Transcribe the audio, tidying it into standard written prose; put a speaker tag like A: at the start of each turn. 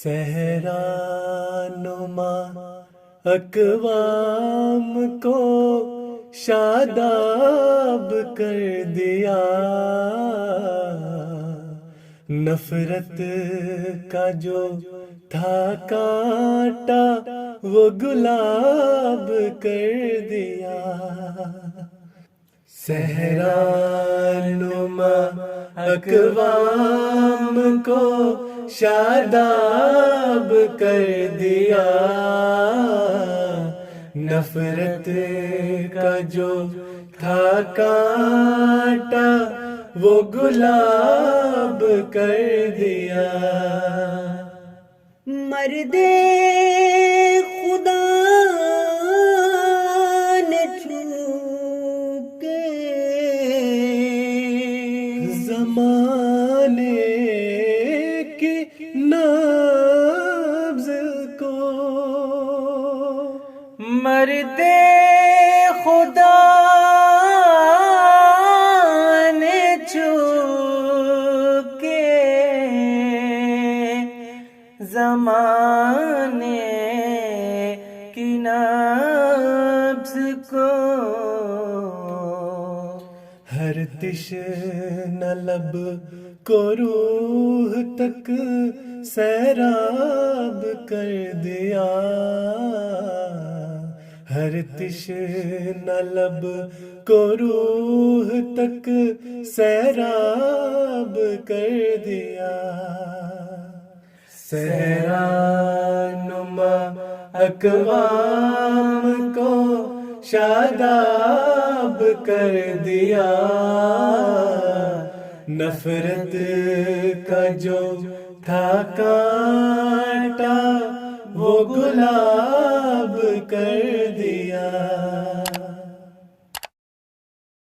A: صحرا نما اقوام کو شاداب کر دیا، نفرت کا جو تھا کانٹا وہ گلاب کر دیا۔ صحرا نما اقوام کو شاداب کر دیا، نفرت کا جو تھا کانٹا وہ گلاب کر دیا۔
B: مرد خدا نے چونکہ
A: زمانے کی نبض کو،
B: مرد خدا نے چونکہ زمانے کی نبض کو،
A: ہر تشنہ لب کو روح تک سیراب کر دیا، ہر تشنہ لب کو روح تک سیراب کر دیا۔ صحرا نما اقوام کو شاداب کر دیا، نفرت کا جو تھا کانٹا وہ گلاب کر دیا۔